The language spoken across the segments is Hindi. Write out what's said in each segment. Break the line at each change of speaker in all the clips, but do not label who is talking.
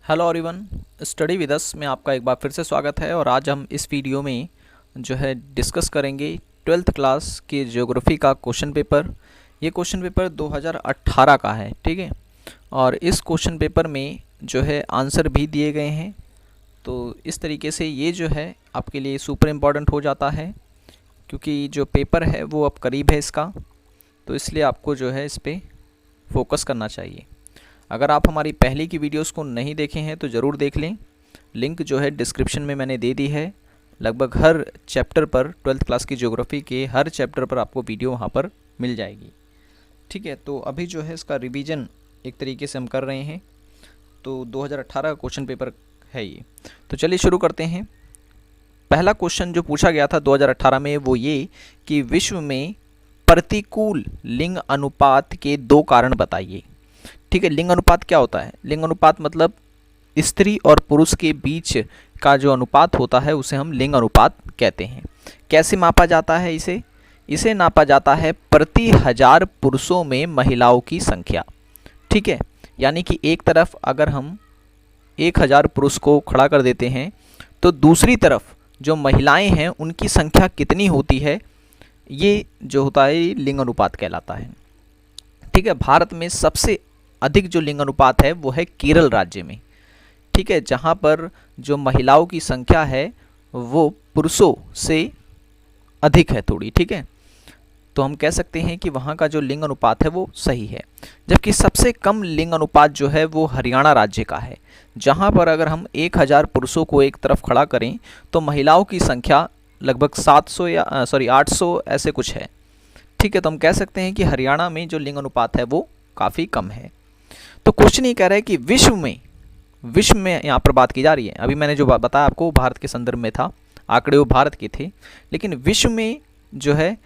Hello everyone, study with us में आपका एक बार फिर से स्वागत है। और आज हम इस वीडियो में जो है डिस्कस करेंगे 12th क्लास के ज्योग्राफी का क्वेश्चन पेपर। ये क्वेश्चन पेपर 2018 का है, ठीक है। और इस क्वेश्चन पेपर में जो है आंसर भी दिए गए हैं, तो इस तरीके से ये जो है आपके लिए सुपर इम्पॉर्टेंट हो जाता है, क्योंकि जो पेपर है वो अब करीब है इसका, तो इसलिए आपको जो है इस पर फोकस करना चाहिए। अगर आप हमारी पहले की वीडियोस को नहीं देखे हैं तो ज़रूर देख लें, लिंक जो है डिस्क्रिप्शन में मैंने दे दी है। लगभग हर चैप्टर पर 12th क्लास की ज्योग्राफी के हर चैप्टर पर आपको वीडियो वहाँ पर मिल जाएगी, ठीक है। तो अभी जो है इसका रिवीजन एक तरीके से हम कर रहे हैं, तो 2018 का क्वेश्चन पेपर है ये। तो चलिए शुरू करते हैं। पहला क्वेश्चन जो पूछा गया था 2018 में वो ये कि विश्व में प्रतिकूल लिंग अनुपात के 2 कारण बताइए, ठीक है। लिंग अनुपात क्या होता है? लिंग अनुपात मतलब स्त्री और पुरुष के बीच का जो अनुपात होता है उसे हम लिंग अनुपात कहते हैं। कैसे मापा जाता है इसे? इसे नापा जाता है प्रति 1000 पुरुषों में महिलाओं की संख्या, ठीक है। यानी कि एक तरफ अगर हम 1000 पुरुष को खड़ा कर देते हैं तो दूसरी तरफ जो महिलाएं हैं उनकी संख्या कितनी होती है, ये जो होता है लिंग अनुपात कहलाता है, ठीक है। भारत में सबसे अधिक जो लिंग अनुपात है वो है केरल राज्य में, ठीक है, जहाँ पर जो महिलाओं की संख्या है वो पुरुषों से अधिक है थोड़ी, ठीक है। तो हम कह सकते हैं कि वहाँ का जो लिंग अनुपात है वो सही है। जबकि सबसे कम लिंग अनुपात जो है वो हरियाणा राज्य का है, जहाँ पर अगर हम 1000 पुरुषों को एक तरफ खड़ा करें तो महिलाओं की संख्या लगभग 800 ऐसे कुछ है, ठीक है। तो हम कह सकते हैं कि हरियाणा में जो लिंग अनुपात है वो काफ़ी कम है। तो क्वेश्चन ये कह रहा है कि विश्व में यहाँ पर बात की जा रही है। अभी मैंने जो बताया आपको भारत के संदर्भ में था, आंकड़े वो भारत के थे, लेकिन विश्व में जो है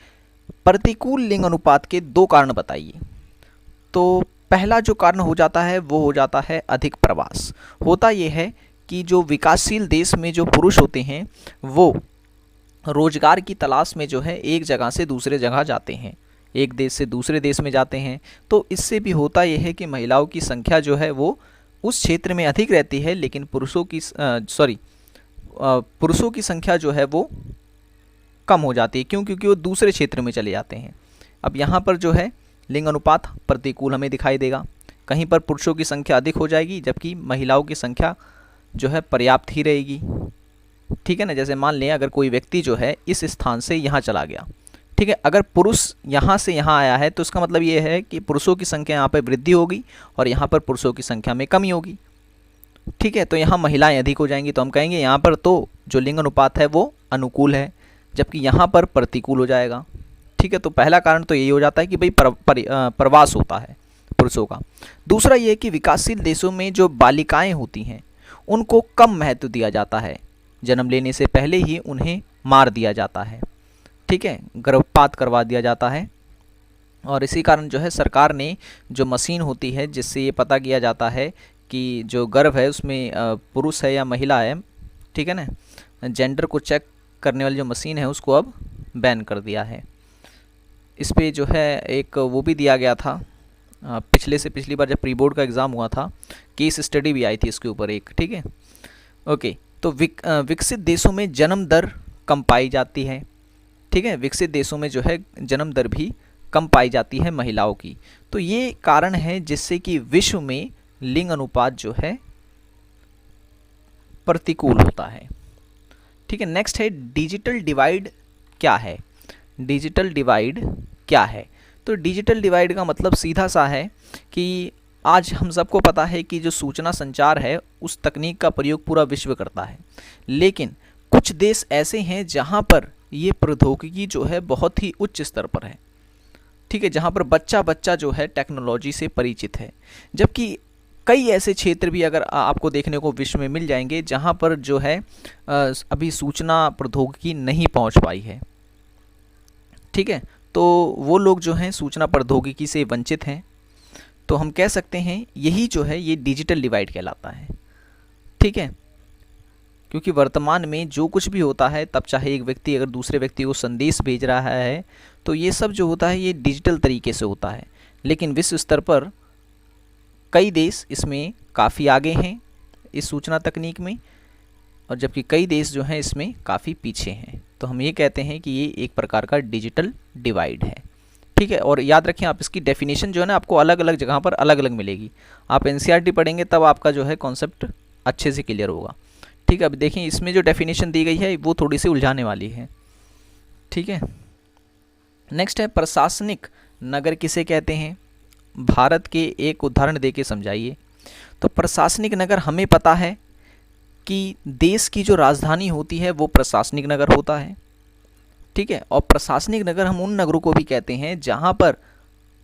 प्रतिकूल लिंग अनुपात के 2 कारण बताइए। तो पहला जो कारण हो जाता है वो हो जाता है अधिक प्रवास। होता ये है कि जो विकासशील देश में जो पुरुष होते हैं वो रोजगार की तलाश में जो है एक जगह से दूसरे जगह जाते हैं, एक देश से दूसरे देश में जाते हैं। तो इससे भी होता यह है कि महिलाओं की संख्या जो है वो उस क्षेत्र में अधिक रहती है, लेकिन पुरुषों की संख्या जो है वो कम हो जाती है। क्यों? क्योंकि वो दूसरे क्षेत्र में चले जाते हैं। अब यहाँ पर जो है लिंग अनुपात प्रतिकूल हमें दिखाई देगा। कहीं पर पुरुषों की संख्या अधिक हो जाएगी जबकि महिलाओं की संख्या जो है पर्याप्त ही रहेगी, ठीक है ना। जैसे मान लें अगर कोई व्यक्ति जो है इस स्थान से यहाँ चला गया, ठीक है, अगर पुरुष यहाँ से यहाँ आया है तो इसका मतलब ये है कि पुरुषों की संख्या यहाँ पर वृद्धि होगी और यहाँ पर पुरुषों की संख्या में कमी होगी, ठीक है। तो यहाँ महिलाएं अधिक हो जाएंगी, तो हम कहेंगे यहाँ पर तो जो लिंग अनुपात है वो अनुकूल है, जबकि यहाँ पर प्रतिकूल हो जाएगा, ठीक है। तो पहला कारण तो यही हो जाता है कि भाई प्रवास होता है पुरुषों का। दूसरा ये कि विकासशील देशों में जो बालिकाएँ होती हैं उनको कम महत्व दिया जाता है, जन्म लेने से पहले ही उन्हें मार दिया जाता है, ठीक है, गर्भपात करवा दिया जाता है। और इसी कारण जो है सरकार ने जो मशीन होती है जिससे ये पता किया जाता है कि जो गर्भ है उसमें पुरुष है या महिला है, ठीक है ना, जेंडर को चेक करने वाली जो मशीन है उसको अब बैन कर दिया है। इस पे जो है एक वो भी दिया गया था, पिछली बार जब प्री बोर्ड का एग्ज़ाम हुआ था केस स्टडी भी आई थी इसके ऊपर एक, ठीक है। ओके, तो विकसित देशों में जन्म दर कम पाई जाती है, ठीक है। विकसित देशों में जो है जन्म दर भी कम पाई जाती है महिलाओं की। तो ये कारण है जिससे कि विश्व में लिंग अनुपात जो है प्रतिकूल होता है, ठीक है। नेक्स्ट है डिजिटल डिवाइड क्या है? डिजिटल डिवाइड क्या है? तो डिजिटल डिवाइड का मतलब सीधा सा है कि आज हम सबको पता है कि जो सूचना संचार है उस तकनीक का प्रयोग पूरा विश्व करता है, लेकिन कुछ देश ऐसे हैं जहां पर ये प्रौद्योगिकी जो है बहुत ही उच्च स्तर पर है, ठीक है, जहां पर बच्चा बच्चा जो है टेक्नोलॉजी से परिचित है। जबकि कई ऐसे क्षेत्र भी अगर आपको देखने को विश्व में मिल जाएंगे जहां पर जो है अभी सूचना प्रौद्योगिकी नहीं पहुंच पाई है, ठीक है। तो वो लोग जो हैं सूचना प्रौद्योगिकी से वंचित हैं। तो हम कह सकते हैं यही जो है ये डिजिटल डिवाइड कहलाता है, ठीक है। क्योंकि वर्तमान में जो कुछ भी होता है, तब चाहे एक व्यक्ति अगर दूसरे व्यक्ति को संदेश भेज रहा है तो ये सब जो होता है ये डिजिटल तरीके से होता है, लेकिन विश्व स्तर पर कई देश इसमें काफ़ी आगे हैं। इस सूचना तकनीक में, और जबकि कई देश जो हैं इसमें काफ़ी पीछे हैं। तो हम ये कहते हैं कि ये एक प्रकार का डिजिटल डिवाइड है। ठीक है, और याद रखें आप इसकी डेफिनेशन जो है ना आपको अलग अलग जगह पर अलग अलग मिलेगी। आप एनसीईआरटी पढ़ेंगे तब आपका जो है कॉन्सेप्ट अच्छे से क्लियर होगा। ठीक है, अब देखें इसमें जो डेफिनेशन दी गई है वो थोड़ी सी उलझाने वाली है। ठीक है, नेक्स्ट है प्रशासनिक नगर किसे कहते हैं? भारत के एक उदाहरण दे के समझाइए। तो प्रशासनिक नगर हमें पता है कि देश की जो राजधानी होती है वो प्रशासनिक नगर होता है। ठीक है, और प्रशासनिक नगर हम उन नगरों को भी कहते हैं जहाँ पर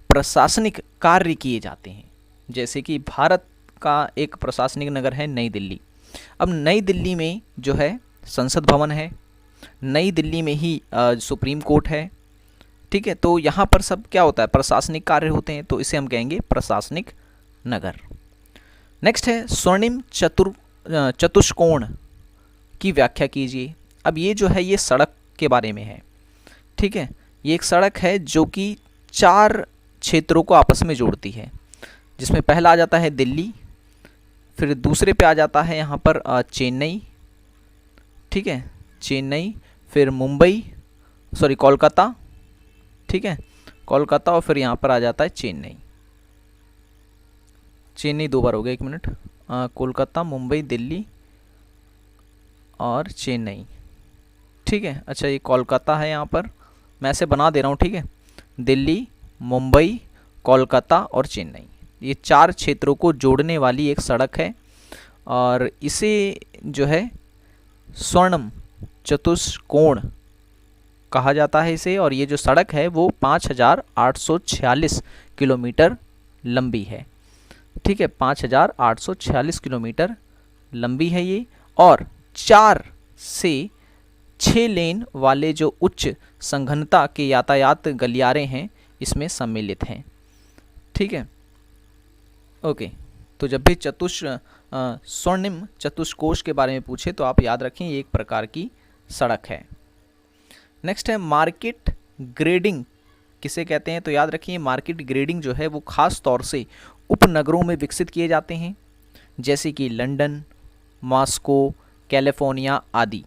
प्रशासनिक कार्य किए जाते हैं। जैसे कि भारत का एक प्रशासनिक नगर है नई दिल्ली। अब नई दिल्ली में जो है संसद भवन है, नई दिल्ली में ही सुप्रीम कोर्ट है। ठीक है, तो यहाँ पर सब क्या होता है? प्रशासनिक कार्य होते हैं, तो इसे हम कहेंगे प्रशासनिक नगर। नेक्स्ट है स्वर्णिम चतुष्कोण की व्याख्या कीजिए। अब ये जो है ये सड़क के बारे में है। ठीक है, ये एक सड़क है जो कि 4 क्षेत्रों को आपस में जोड़ती है, जिसमें पहला आ जाता है दिल्ली, फिर दूसरे पे आ जाता है यहाँ पर चेन्नई। ठीक है, चेन्नई, फिर मुंबई, सॉरी कोलकाता। ठीक है, कोलकाता, और फिर यहाँ पर आ जाता है चेन्नई। चेन्नई 2 बार हो गया, 1 मिनट। कोलकाता, मुंबई, दिल्ली और चेन्नई। ठीक है, अच्छा ये कोलकाता है, यहाँ पर मैं ऐसे बना दे रहा हूँ। ठीक है, दिल्ली, मुंबई, कोलकाता और चेन्नई, ये 4 क्षेत्रों को जोड़ने वाली एक सड़क है, और इसे जो है स्वर्णम चतुष्कोण कहा जाता है इसे। और ये जो सड़क है वो 5846 किलोमीटर लंबी है। ठीक है, 5846 किलोमीटर लंबी है ये, और 4 से 6 लेन वाले जो उच्च संघनता के यातायात गलियारे हैं इसमें सम्मिलित हैं। ठीक है, ओके। तो जब भी स्वर्णिम चतुष्कोश के बारे में पूछे तो आप याद रखें ये एक प्रकार की सड़क है। नेक्स्ट है मार्केट ग्रेडिंग किसे कहते हैं? तो याद रखिए मार्केट ग्रेडिंग जो है वो खास तौर से उपनगरों में विकसित किए जाते हैं, जैसे कि लंदन, मॉस्को, कैलिफोर्निया आदि।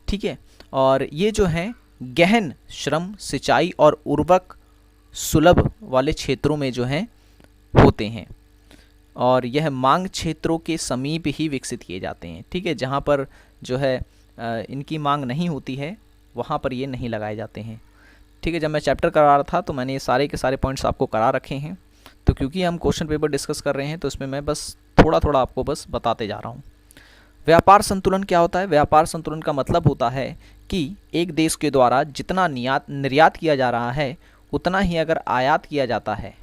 ठीक है, और ये जो हैं गहन श्रम, सिंचाई और उर्वरक सुलभ वाले क्षेत्रों में जो हैं होते हैं, और यह मांग क्षेत्रों के समीप ही विकसित किए जाते हैं। ठीक है, जहाँ पर जो है इनकी मांग नहीं होती है वहाँ पर ये नहीं लगाए जाते हैं। ठीक है, जब मैं चैप्टर करा रहा था तो मैंने ये सारे के सारे पॉइंट्स आपको करा रखे हैं। तो क्योंकि हम क्वेश्चन पेपर डिस्कस कर रहे हैं तो इसमें मैं बस थोड़ा थोड़ा आपको बस बताते जा रहा हूँ। व्यापार संतुलन क्या होता है? व्यापार संतुलन का मतलब होता है कि एक देश के द्वारा जितना निर्यात किया जा रहा है उतना ही अगर आयात किया जाता है,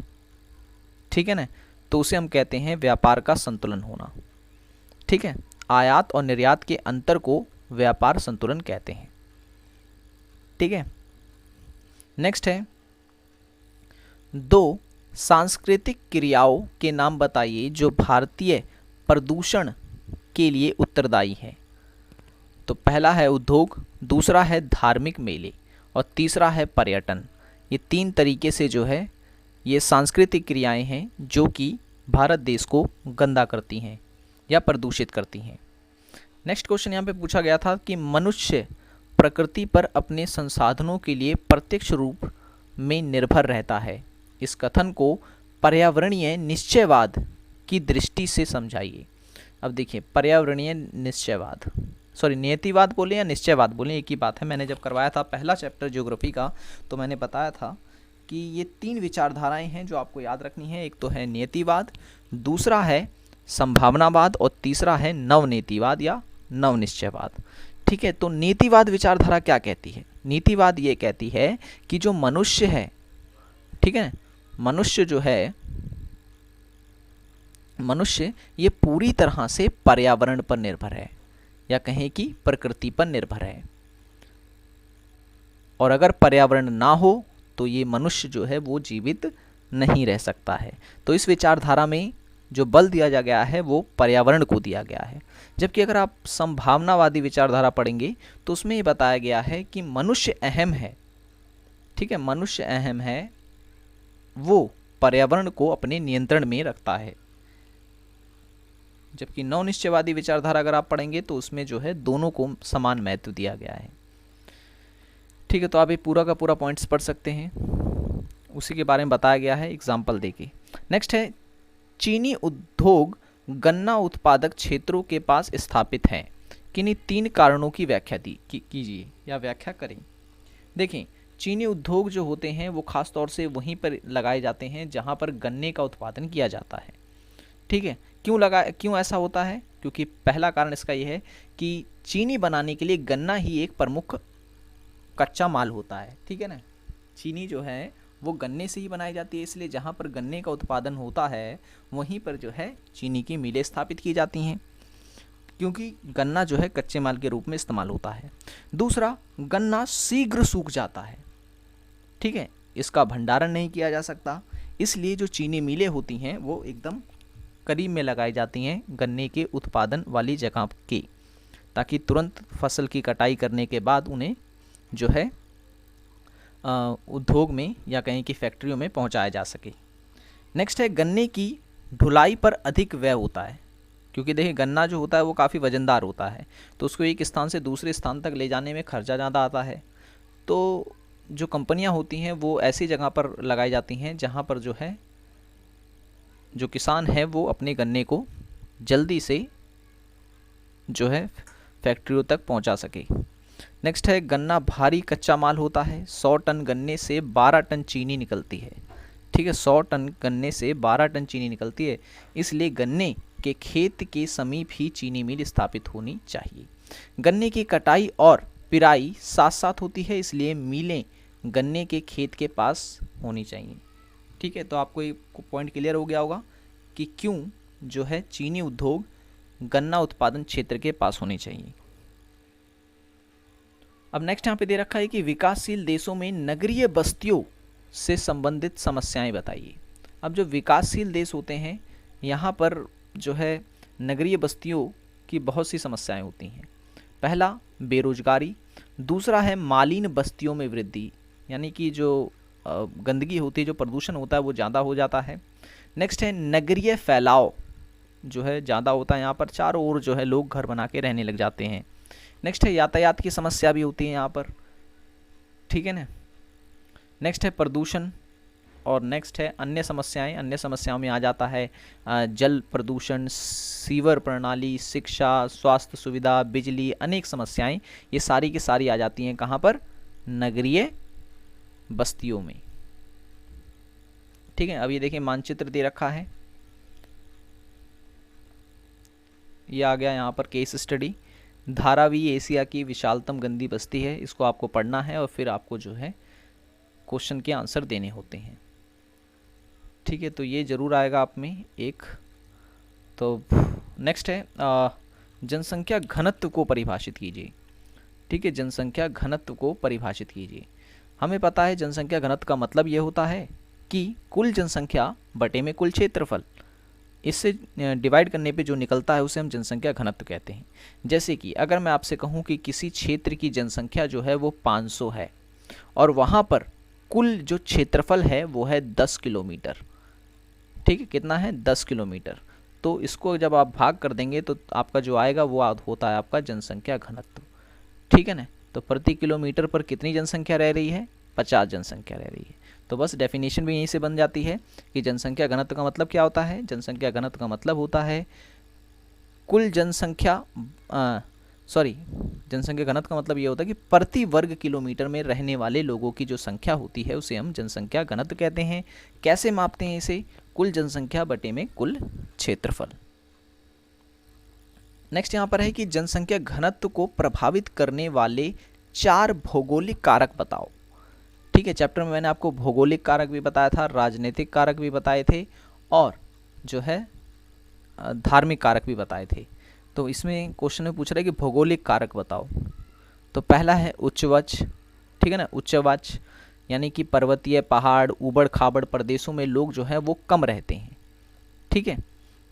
ठीक है ना, तो उसे हम कहते हैं व्यापार का संतुलन होना। ठीक है, आयात और निर्यात के अंतर को व्यापार संतुलन कहते हैं। ठीक है, नेक्स्ट है 2 सांस्कृतिक क्रियाओं के नाम बताइए जो भारतीय प्रदूषण के लिए उत्तरदायी है। तो पहला है उद्योग, दूसरा है धार्मिक मेले और तीसरा है पर्यटन। ये 3 तरीके से जो है ये सांस्कृतिक क्रियाएं हैं जो कि भारत देश को गंदा करती हैं या प्रदूषित करती हैं। नेक्स्ट क्वेश्चन यहाँ पे पूछा गया था कि मनुष्य प्रकृति पर अपने संसाधनों के लिए प्रत्यक्ष रूप में निर्भर रहता है। इस कथन को पर्यावरणीय निश्चयवाद की दृष्टि से समझाइए। अब देखिए पर्यावरणीय निश्चयवाद, सॉरी नियतिवाद बोले या निश्चयवाद बोले एक ही बात है। मैंने जब करवाया था पहला चैप्टर ज्योग्राफी का तो मैंने बताया था कि ये 3 विचारधाराएं हैं जो आपको याद रखनी है। एक तो है नियतिवाद, दूसरा है संभावनावाद और तीसरा है नवनीतिवाद या नवनिश्चयवाद। ठीक है, तो नीतिवाद विचारधारा क्या कहती है? नीतिवाद ये कहती है कि जो मनुष्य है, ठीक है, मनुष्य जो है, मनुष्य ये पूरी तरह से पर्यावरण पर निर्भर है या कहें कि प्रकृति पर निर्भर है, और अगर पर्यावरण ना हो तो ये मनुष्य जो है वो जीवित नहीं रह सकता है। तो इस विचारधारा में जो बल दिया जा गया है वो पर्यावरण को दिया गया है। जबकि अगर आप संभावनावादी विचारधारा पढ़ेंगे तो उसमें ये बताया गया है कि मनुष्य अहम है। ठीक है, मनुष्य अहम है, वो पर्यावरण को अपने नियंत्रण में रखता है। जबकि नव निश्चयवादी विचारधारा अगर आप पढ़ेंगे तो उसमें जो है दोनों को समान महत्व दिया गया है। ठीक है, तो आप ये पूरा का पूरा पॉइंट्स पढ़ सकते हैं, उसी के बारे में बताया गया है एग्जाम्पल देके। नेक्स्ट है, चीनी उद्योग गन्ना उत्पादक क्षेत्रों के पास स्थापित है, किन्हीं 3 कारणों की व्याख्या कीजिए या व्याख्या करें। देखें, चीनी उद्योग जो होते हैं वो खास तौर से वहीं पर लगाए जाते हैं जहां पर गन्ने का उत्पादन किया जाता है। ठीक है, क्यों ऐसा होता है? क्योंकि पहला कारण इसका यह है कि चीनी बनाने के लिए गन्ना ही एक प्रमुख कच्चा माल होता है। ठीक है ना, चीनी जो है वो गन्ने से ही बनाई जाती है, इसलिए जहाँ पर गन्ने का उत्पादन होता है वहीं पर जो है चीनी की मिलें स्थापित की जाती हैं, क्योंकि गन्ना जो है कच्चे माल के रूप में इस्तेमाल होता है। दूसरा, गन्ना शीघ्र सूख जाता है। ठीक है, इसका भंडारण नहीं किया जा सकता, इसलिए जो चीनी मिलें होती हैं वो एकदम करीब में लगाई जाती हैं गन्ने के उत्पादन वाली जगह के, ताकि तुरंत फसल की कटाई करने के बाद उन्हें जो है उद्योग में या कहीं की फैक्ट्रियों में पहुंचाया जा सके। नेक्स्ट है, गन्ने की ढुलाई पर अधिक व्यय होता है, क्योंकि देखिए गन्ना जो होता है वो काफ़ी वजनदार होता है, तो उसको एक स्थान से दूसरे स्थान तक ले जाने में खर्चा ज़्यादा आता है। तो जो कंपनियां होती हैं वो ऐसी जगह पर लगाई जाती हैं जहां पर जो है जो किसान है वो अपने गन्ने को जल्दी से जो है फैक्ट्रियों तक पहुंचा सके। नेक्स्ट है, गन्ना भारी कच्चा माल होता है, 100 टन गन्ने से 12 टन चीनी निकलती है। ठीक है, 100 टन गन्ने से 12 टन चीनी निकलती है, इसलिए गन्ने के खेत के समीप ही चीनी मिल स्थापित होनी चाहिए। गन्ने की कटाई और पिराई साथ साथ होती है, इसलिए मिलें गन्ने के खेत के पास होनी चाहिए। ठीक है, तो आपको ये पॉइंट क्लियर हो गया होगा कि क्यों जो है चीनी उद्योग गन्ना उत्पादन क्षेत्र के पास होनी चाहिए। अब नेक्स्ट यहाँ पे दे रखा है कि विकासशील देशों में नगरीय बस्तियों से संबंधित समस्याएं बताइए। अब जो विकासशील देश होते हैं यहाँ पर जो है नगरीय बस्तियों की बहुत सी समस्याएं होती हैं। पहला, बेरोजगारी। दूसरा है मालिन बस्तियों में वृद्धि, यानी कि जो गंदगी होती है, जो प्रदूषण होता है वो ज़्यादा हो जाता है। नेक्स्ट है नगरीय फैलाव जो है ज़्यादा होता है, यहाँ पर चारों ओर जो है लोग घर बना के रहने लग जाते हैं। नेक्स्ट है यातायात की समस्या भी होती है यहाँ पर। ठीक है ना। नेक्स्ट है प्रदूषण, और नेक्स्ट है अन्य समस्याएं। अन्य समस्याओं में आ जाता है जल प्रदूषण, सीवर प्रणाली, शिक्षा, स्वास्थ्य सुविधा, बिजली, अनेक समस्याएं, ये सारी की सारी आ जाती हैं कहाँ पर? नगरीय बस्तियों में। ठीक है, अब ये देखिए मानचित्र दे रखा है, ये आ गया यहाँ पर केस स्टडी। धारावी एशिया की विशालतम गंदी बस्ती है, इसको आपको पढ़ना है और फिर आपको जो है क्वेश्चन के आंसर देने होते हैं। ठीक है, तो ये जरूर आएगा आप में एक। तो नेक्स्ट है जनसंख्या घनत्व को परिभाषित कीजिए। ठीक है, जनसंख्या घनत्व को परिभाषित कीजिए। हमें पता है जनसंख्या घनत्व का मतलब ये होता है कि कुल जनसंख्या बटे में कुल क्षेत्रफल, इससे डिवाइड करने पे जो निकलता है उसे हम जनसंख्या घनत्व कहते हैं। जैसे कि अगर मैं आपसे कहूँ कि किसी क्षेत्र की जनसंख्या जो है वो 500 है और वहाँ पर कुल जो क्षेत्रफल है वो है 10 किलोमीटर। ठीक है, कितना है? 10 किलोमीटर। तो इसको जब आप भाग कर देंगे तो आपका जो आएगा वो होता है आपका जनसंख्या घनत्व। ठीक है ना। तो प्रति किलोमीटर पर कितनी जनसंख्या रह रही है? 50 जनसंख्या रह रही है। तो बस डेफिनेशन भी यहीं से बन जाती है कि जनसंख्या घनत्व का मतलब क्या होता है? जनसंख्या घनत्व का मतलब होता है कुल जनसंख्या जनसंख्या घनत्व का मतलब ये होता है कि प्रति वर्ग किलोमीटर में रहने वाले लोगों की जो संख्या होती है उसे हम जनसंख्या घनत्व कहते हैं। कैसे मापते हैं इसे? कुल जनसंख्या बटे में कुल क्षेत्रफल। नेक्स्ट यहाँ पर है कि जनसंख्या घनत्व को प्रभावित करने वाले 4 भौगोलिक कारक बताओ। ठीक है, चैप्टर में मैंने आपको भौगोलिक कारक भी बताया था, राजनीतिक कारक भी बताए थे और जो है धार्मिक कारक भी बताए थे। तो इसमें क्वेश्चन में पूछ रहा है कि भौगोलिक कारक बताओ। तो पहला है उच्चवच। ठीक है ना, उच्चवच यानी कि पर्वतीय, पहाड़, ऊबड़ खाबड़ प्रदेशों में लोग जो है वो कम रहते हैं। ठीक है,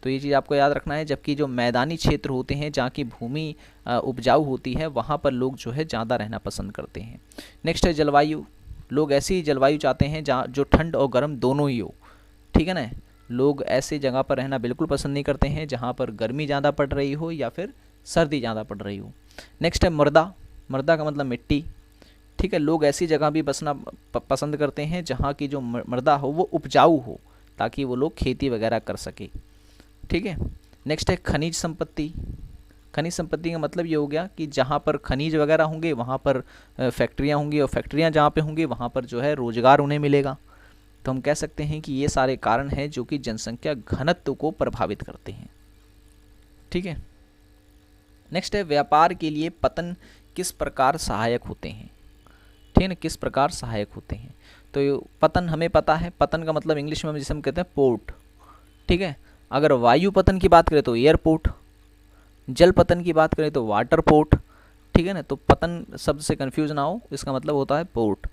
तो ये चीज़ आपको याद रखना है। जबकि जो मैदानी क्षेत्र होते हैं जहाँ की भूमि उपजाऊ होती है वहाँ पर लोग जो है ज़्यादा रहना पसंद करते हैं। नेक्स्ट है जलवायु। लोग ऐसी जलवायु चाहते हैं जहाँ जो ठंड और गर्म दोनों ही हो। ठीक है ना, लोग ऐसे जगह पर रहना बिल्कुल पसंद नहीं करते हैं जहाँ पर गर्मी ज़्यादा पड़ रही हो या फिर सर्दी ज़्यादा पड़ रही हो। नेक्स्ट है मृदा। मृदा का मतलब मिट्टी, ठीक है। लोग ऐसी जगह भी बसना पसंद करते हैं जहाँ की जो मृदा हो वो उपजाऊ हो, ताकि वो लोग खेती वगैरह कर सके, ठीक है। नेक्स्ट है खनिज संपत्ति। खनिज संपत्ति का मतलब ये हो गया कि जहाँ पर खनिज वगैरह होंगे वहाँ पर फैक्ट्रियाँ होंगी, और फैक्ट्रियाँ जहाँ पे होंगी वहाँ पर जो है रोज़गार उन्हें मिलेगा। तो हम कह सकते हैं कि ये सारे कारण हैं जो कि जनसंख्या घनत्व को प्रभावित करते हैं, ठीक है। नेक्स्ट है व्यापार के लिए पतन किस प्रकार सहायक होते हैं, ठीक है ना, किस प्रकार सहायक होते हैं। तो पतन हमें पता है, पतन का मतलब इंग्लिश में जिसे हम कहते हैं पोर्ट, ठीक है। अगर वायु पतन की बात करें तो एयरपोर्ट, जल पतन की बात करें तो वाटर पोर्ट, ठीक है ना। तो पतन शब्द से कंफ्यूज ना हो, इसका मतलब होता है पोर्ट,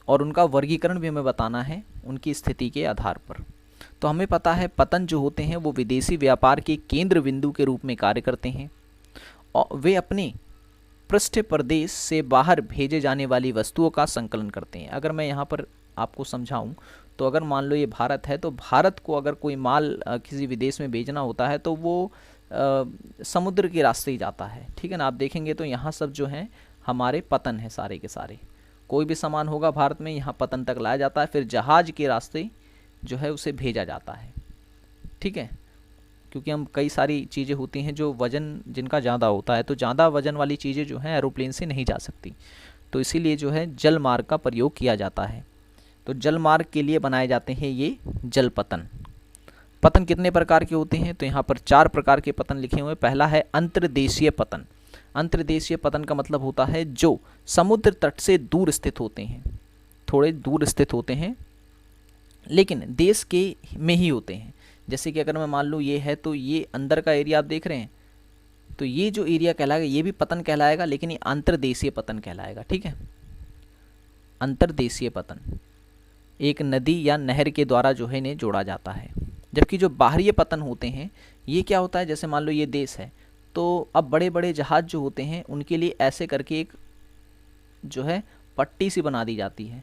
और उनका वर्गीकरण भी हमें बताना है उनकी स्थिति के आधार पर। तो हमें पता है पतन जो होते हैं वो विदेशी व्यापार के केंद्र बिंदु के रूप में कार्य करते हैं, और वे अपने पृष्ठ प्रदेश से बाहर भेजे जाने वाली वस्तुओं का संकलन करते हैं। अगर मैं यहाँ पर आपको समझाऊं तो अगर मान लो ये भारत है, तो भारत को अगर कोई माल किसी विदेश में भेजना होता है तो वो समुद्र के रास्ते ही जाता है, ठीक है ना। आप देखेंगे तो यहाँ सब जो हैं हमारे पतन है सारे के सारे। कोई भी सामान होगा भारत में, यहाँ पतन तक लाया जाता है, फिर जहाज के रास्ते जो है उसे भेजा जाता है, ठीक है। क्योंकि हम कई सारी चीज़ें होती हैं जो वज़न जिनका ज़्यादा होता है, तो ज़्यादा वज़न वाली चीज़ें जो हैं एरोप्लेन से नहीं जा सकती, तो इसीलिए जो है जल मार्ग का प्रयोग किया जाता है। तो जल मार्ग के लिए बनाए जाते हैं ये जल पतन। पतन कितने प्रकार के होते हैं, तो यहाँ पर 4 प्रकार के पतन लिखे हुए हैं। पहला है अंतर्देशीय पतन। अंतर्देशीय पतन का मतलब होता है जो समुद्र तट से दूर स्थित होते हैं, थोड़े दूर स्थित होते हैं लेकिन देश के में ही होते हैं। जैसे कि अगर मैं मान लूँ ये है, तो ये अंदर का एरिया आप देख रहे हैं, तो ये जो एरिया कहलाएगा ये भी पतन कहलाएगा, लेकिन ये अंतर्देशीय पतन कहलाएगा, ठीक है। अंतर्देशीय पतन एक नदी या नहर के द्वारा जो है इन्हें जोड़ा जाता है। जबकि जो बाहरी पतन होते हैं ये क्या होता है, जैसे मान लो ये देश है, तो अब बड़े बड़े जहाज जो होते हैं उनके लिए ऐसे करके एक जो है पट्टी सी बना दी जाती है।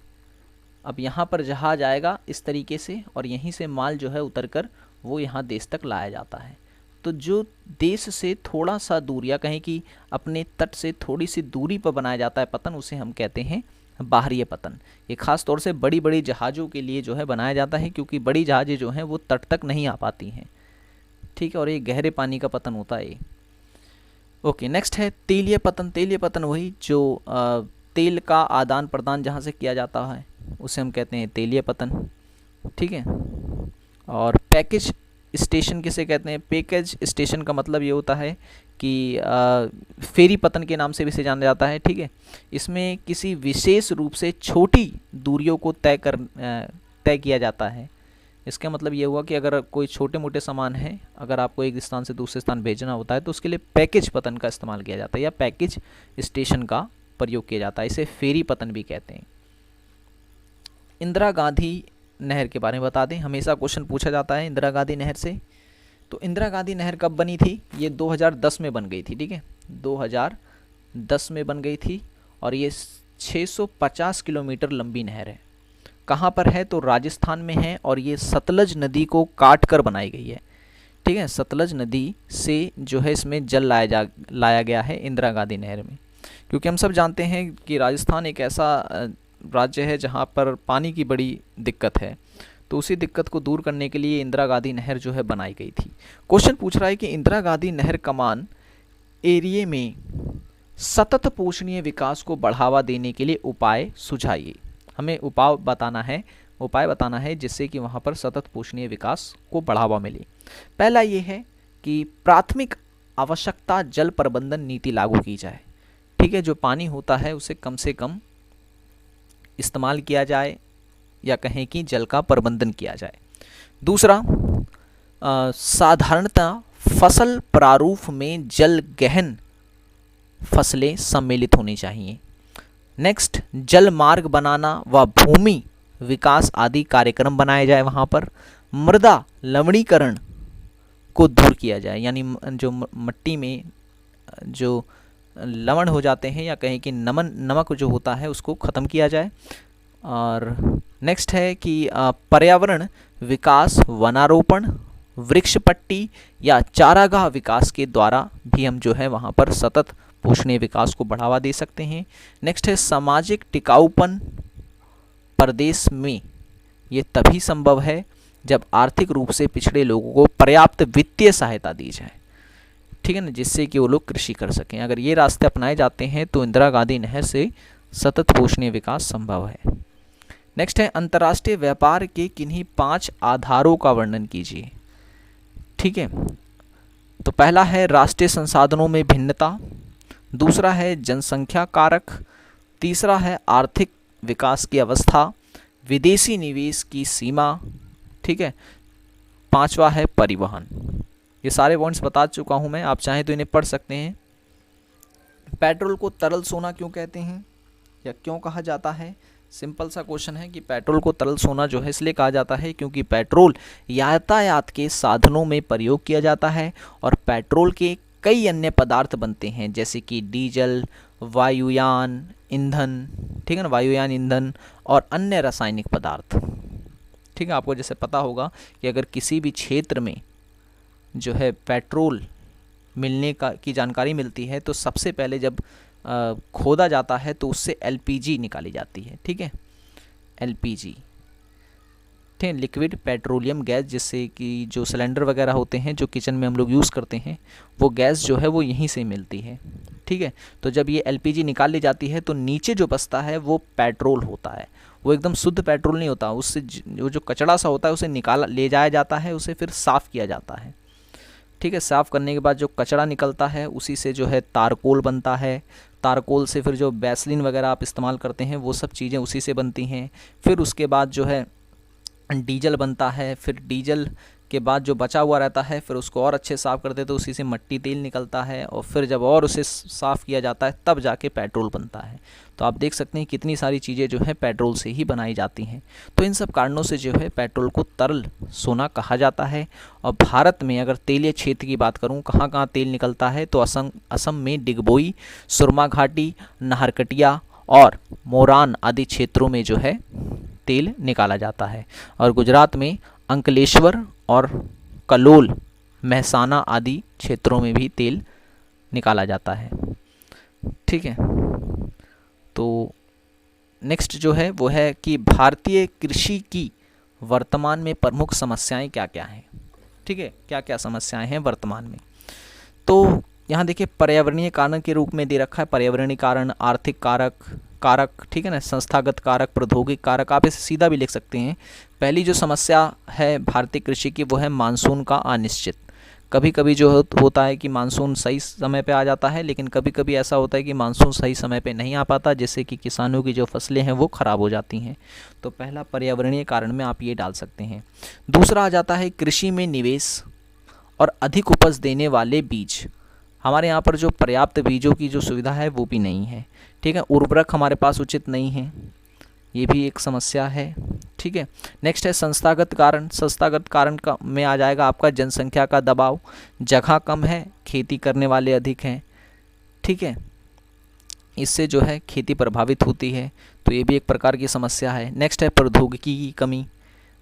अब यहाँ पर जहाज आएगा इस तरीके से, और यहीं से माल जो है उतरकर वो यहाँ देश तक लाया जाता है। तो जो देश से थोड़ा सा दूर या कहें कि अपने तट से थोड़ी सी दूरी पर बनाया जाता है पतन, उसे हम कहते हैं बाहरी पतन। ये खास तौर से बड़ी बड़ी जहाज़ों के लिए जो है बनाया जाता है, क्योंकि बड़ी जहाज़ें जो हैं वो तट तक नहीं आ पाती हैं, ठीक है। और ये गहरे पानी का पतन होता है ये। ओके, नेक्स्ट है तेलीय पतन। तेलीय पतन वही जो तेल का आदान प्रदान जहाँ से किया जाता है उसे हम कहते हैं तेलीय पतन, ठीक है। और पैकेज स्टेशन किसे कहते हैं, पैकेज स्टेशन का मतलब ये होता है कि फेरी पतन के नाम से भी इसे जाना जाता है, ठीक है। इसमें किसी विशेष रूप से छोटी दूरियों को तय किया जाता है। इसका मतलब ये हुआ कि अगर कोई छोटे मोटे सामान है, अगर आपको एक स्थान से दूसरे स्थान भेजना होता है तो उसके लिए पैकेज पतन का इस्तेमाल किया जाता है या पैकेज स्टेशन का प्रयोग किया जाता है। इसे फेरी पतन भी कहते हैं। इंदिरा गांधी नहर के बारे में बता दें, हमेशा क्वेश्चन पूछा जाता है इंदिरा गांधी नहर से। तो इंदिरा गांधी नहर कब बनी थी, ये 2010 में बन गई थी, ठीक है। 2010 में बन गई थी, और ये 650 किलोमीटर लंबी नहर है। कहाँ पर है, तो राजस्थान में है, और ये सतलज नदी को काट कर बनाई गई है, ठीक है। सतलज नदी से जो है इसमें जल लाया गया है इंदिरा गांधी नहर में। क्योंकि हम सब जानते हैं कि राजस्थान एक ऐसा राज्य है जहाँ पर पानी की बड़ी दिक्कत है, तो उसी दिक्कत को दूर करने के लिए इंदिरा गांधी नहर जो है बनाई गई थी। क्वेश्चन पूछ रहा है कि इंदिरा गांधी नहर कमान एरिया में सतत पोषणीय विकास को बढ़ावा देने के लिए उपाय सुझाइए। हमें उपाय बताना है जिससे कि वहाँ पर सतत पोषणीय विकास को बढ़ावा मिले। पहला ये है कि प्राथमिक आवश्यकता जल प्रबंधन नीति लागू की जाए, ठीक है। जो पानी होता है उसे कम से कम इस्तेमाल किया जाए, या कहें कि जल का प्रबंधन किया जाए। दूसरा, साधारणतः फसल प्रारूप में जल गहन फसलें सम्मिलित होनी चाहिए। नेक्स्ट, जल मार्ग बनाना व भूमि विकास आदि कार्यक्रम बनाए जाए। वहाँ पर मृदा लवणीकरण को दूर किया जाए, यानी जो मिट्टी में जो लवण हो जाते हैं या कहें कि नमक जो होता है उसको ख़त्म किया जाए। और नेक्स्ट है कि पर्यावरण विकास वनारोपण, वृक्षपट्टी या चारागाह विकास के द्वारा भी हम जो है वहाँ पर सतत पोषणीय विकास को बढ़ावा दे सकते हैं। नेक्स्ट है सामाजिक टिकाऊपन प्रदेश में ये तभी संभव है जब आर्थिक रूप से पिछड़े लोगों को पर्याप्त वित्तीय सहायता दी जाए, ठीक है ना, जिससे कि वो लोग कृषि कर सकें। अगर ये रास्ते अपनाए जाते हैं तो इंदिरा गांधी नहर से सतत पोषणीय विकास संभव है। नेक्स्ट है अंतर्राष्ट्रीय व्यापार के किन्हीं 5 आधारों का वर्णन कीजिए। ठीक है, तो पहला है राष्ट्रीय संसाधनों में भिन्नता, दूसरा है जनसंख्या कारक, तीसरा है आर्थिक विकास की अवस्था, विदेशी निवेश की सीमा, ठीक है, पांचवा है परिवहन। ये सारे पॉइंट्स बता चुका हूं मैं, आप चाहें तो इन्हें पढ़ सकते हैं। पेट्रोल को तरल सोना क्यों कहते हैं या क्यों कहा जाता है? सिंपल सा क्वेश्चन है कि पेट्रोल को तरल सोना जो है इसलिए कहा जाता है क्योंकि पेट्रोल यातायात के साधनों में प्रयोग किया जाता है और पेट्रोल के कई अन्य पदार्थ बनते हैं जैसे कि डीजल, वायुयान ईंधन, ठीक है ना, वायुयान ईंधन और अन्य रासायनिक पदार्थ। ठीक है, आपको जैसे पता होगा कि अगर किसी भी क्षेत्र में जो है पेट्रोल मिलने की जानकारी मिलती है तो सबसे पहले जब खोदा जाता है तो उससे एलपीजी निकाली जाती है। ठीक है, एलपीजी, ठीक है, लिक्विड पेट्रोलियम गैस, जिससे कि जो सिलेंडर वगैरह होते हैं जो किचन में हम लोग यूज़ करते हैं वो गैस जो है वो यहीं से मिलती है। ठीक है, तो जब ये एलपीजी निकाल ली जाती है तो नीचे जो बचता है वो पेट्रोल होता है। वो एकदम शुद्ध पेट्रोल नहीं होता, उससे जो कचड़ा सा होता है उसे ले जाया जाता है, उसे फिर साफ़ किया जाता है। ठीक है, साफ़ करने के बाद जो कचरा निकलता है उसी से जो है तारकोल बनता है। तारकोल से फिर जो वैसलीन वगैरह आप इस्तेमाल करते हैं वो सब चीज़ें उसी से बनती हैं। फिर उसके बाद जो है डीजल बनता है, फिर डीजल के बाद जो बचा हुआ रहता है फिर उसको और अच्छे साफ़ करते तो उसी से मट्टी तेल निकलता है और फिर जब और उसे साफ़ किया जाता है तब जाके पेट्रोल बनता है। तो आप देख सकते हैं कितनी सारी चीज़ें जो है पेट्रोल से ही बनाई जाती हैं। तो इन सब कारणों से जो है पेट्रोल को तरल सोना कहा जाता है। और भारत में अगर तेलीय क्षेत्र की बात करूं, कहाँ कहाँ तेल निकलता है, तो असम में डिगबोई, सुरमा घाटी, नाहरकटिया और मोरान आदि क्षेत्रों में जो है तेल निकाला जाता है। और गुजरात में अंकलेश्वर और कलोल, महसाना आदि क्षेत्रों में भी तेल निकाला जाता है। ठीक है, तो नेक्स्ट जो है वो है कि भारतीय कृषि की वर्तमान में प्रमुख समस्याएं क्या क्या हैं। ठीक है, क्या क्या समस्याएं हैं वर्तमान में। तो यहाँ देखिए पर्यावरणीय कारण के रूप में दे रखा है, पर्यावरणीय कारण, आर्थिक कारक, ठीक है ना, संस्थागत कारक, प्रौद्योगिक कारक, आप इसे सीधा भी लिख सकते हैं। पहली जो समस्या है भारतीय कृषि की वो है मानसून का अनिश्चित। कभी कभी जो होता है कि मानसून सही समय पे आ जाता है, लेकिन कभी कभी ऐसा होता है कि मानसून सही समय पे नहीं आ पाता, जिससे कि किसानों की जो फसलें हैं वो ख़राब हो जाती हैं। तो पहला पर्यावरणीय कारण में आप ये डाल सकते हैं। दूसरा आ जाता है कृषि में निवेश और अधिक उपज देने वाले बीज। हमारे यहाँ पर जो पर्याप्त बीजों की जो सुविधा है वो भी नहीं है। ठीक है, उर्वरक हमारे पास उचित नहीं है, ये भी एक समस्या है। ठीक है, नेक्स्ट है संस्थागत कारण। संस्थागत कारण का में आ जाएगा आपका जनसंख्या का दबाव, जगह कम है, खेती करने वाले अधिक हैं। ठीक है, इससे जो है खेती प्रभावित होती है, तो ये भी एक प्रकार की समस्या है। नेक्स्ट है प्रौद्योगिकी की कमी।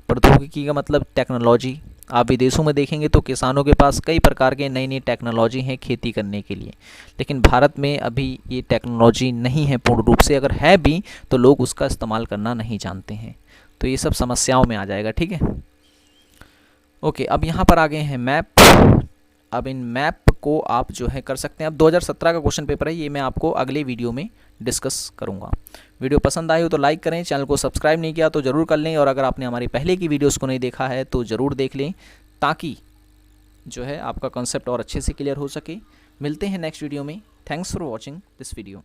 प्रौद्योगिकी का मतलब टेक्नोलॉजी। आप विदेशों में देखेंगे तो किसानों के पास कई प्रकार के नई नई टेक्नोलॉजी हैं खेती करने के लिए, लेकिन भारत में अभी ये टेक्नोलॉजी नहीं है पूर्ण रूप से, अगर है भी तो लोग उसका इस्तेमाल करना नहीं जानते हैं। तो ये सब समस्याओं में आ जाएगा। ठीक है, ओके, अब यहाँ पर आ गए हैं मैप। अब इन मैप को आप जो है कर सकते हैं। अब 2017 का क्वेश्चन पेपर है, ये मैं आपको अगले वीडियो में डिस्कस करूँगा। वीडियो पसंद आई हो तो लाइक करें, चैनल को सब्सक्राइब नहीं किया तो ज़रूर कर लें, और अगर आपने हमारी पहले की वीडियोस को नहीं देखा है तो ज़रूर देख लें, ताकि जो है आपका कॉन्सेप्ट और अच्छे से क्लियर हो सके। मिलते हैं नेक्स्ट वीडियो में। Thanks for watching this video.